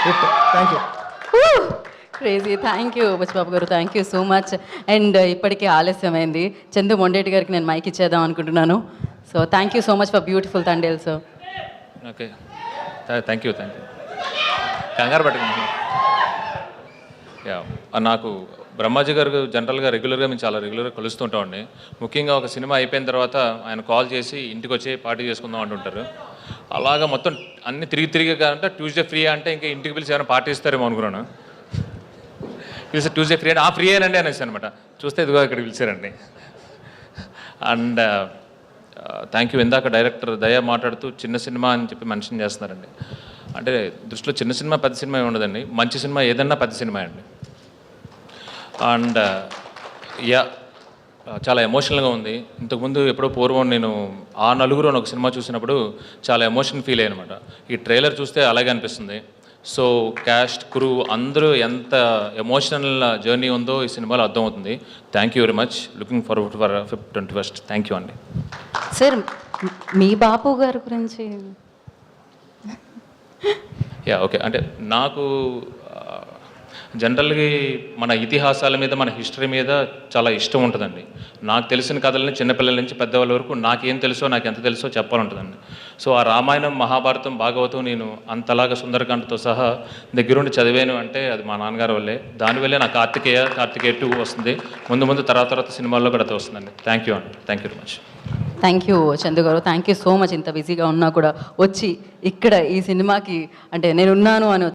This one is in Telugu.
Hit. Thank you. Crazy. Thank you Buchibabu garu, thank you so much. And ఇప్పటికే ఆలస్యమైంది. చందు మొండేటి గారికి నేను మైక్ ఇచ్చేద్దాం అనుకుంటున్నాను. So thank you so much for beautiful Thandel sir. Okay, thank you. కంగారు పట్టుకున్నాను. యా, నాకు బ్రహ్మాజీ గారు జనరల్గా రెగ్యులర్గా మేము చాలా రెగ్యులర్గా కలుస్తుంటామండి. ముఖ్యంగా ఒక సినిమా అయిపోయిన తర్వాత ఆయన కాల్ చేసి ఇంటికి వచ్చి పార్టీ చేసుకుందాం అంటుంటారు. అలాగా మొత్తం అన్ని తిరిగి అంటే ట్యూస్డే ఫ్రీ అంటే ఇంకా ఇంటికి పిలిచి ఏమైనా పార్టీ ఇస్తారేమో అనుకున్నాను. పిలిచి ట్యూస్డే ఫ్రీ అంటే ఫ్రీ అనండి అనేసి అనమాట. చూస్తే ఇదిగో ఇక్కడ పిలిచారండి. And thank you. ఇందాక డైరెక్టర్ దయ మాట్లాడుతూ చిన్న సినిమా అని చెప్పి మెన్షన్ చేస్తున్నారండి. అంటే దృష్టిలో చిన్న సినిమా పెద్ద సినిమా ఉండదండి. మంచి సినిమా ఏదన్నా పెద్ద సినిమా అండి. అండ్ యా, చాలా ఎమోషనల్గా ఉంది. ఇంతకుముందు ఎప్పుడో పూర్వం నేను ఆ నలుగురు అని ఒక సినిమా చూసినప్పుడు చాలా ఎమోషన్ ఫీల్ అయ్యాను అనమాట. ఈ ట్రైలర్ చూస్తే అలాగే అనిపిస్తుంది. సో క్యాస్ట్, క్రూ అందరూ ఎంత ఎమోషనల్ జర్నీ ఉందో ఈ సినిమాలో అర్థమవుతుంది. Thank you very much. Looking forward for 21st. Thank you అండి. సార్ మీ బాపు గారి గురించి. Yeah, okay. అంటే నాకు జనరల్గా మన ఇతిహాసాల మీద, మన హిస్టరీ మీద చాలా ఇష్టం ఉంటుందండి. నాకు తెలిసిన కథలని చిన్నపిల్లల నుంచి పెద్దవాళ్ళ వరకు నాకేం తెలుసో, నాకు ఎంత తెలుసో చెప్పాలంటుందండి. సో ఆ రామాయణం, మహాభారతం, భాగవతం నేను అంతలాగా సుందరకాండతో సహా దగ్గరుండి చదివాను అంటే అది మా నాన్నగారి వల్లే. దానివల్లే నాకు కార్తికేయ 2 వస్తుంది. ముందు తర్వాత సినిమాల్లో కూడా అది వస్తుందండి. థ్యాంక్ యూ అండి. Thank you very much. Thank you Chandu గారు, థ్యాంక్ యూ సో మచ్. ఇంత బిజీగా ఉన్నా కూడా వచ్చి ఇక్కడ ఈ సినిమాకి అంటే నేనున్నాను అని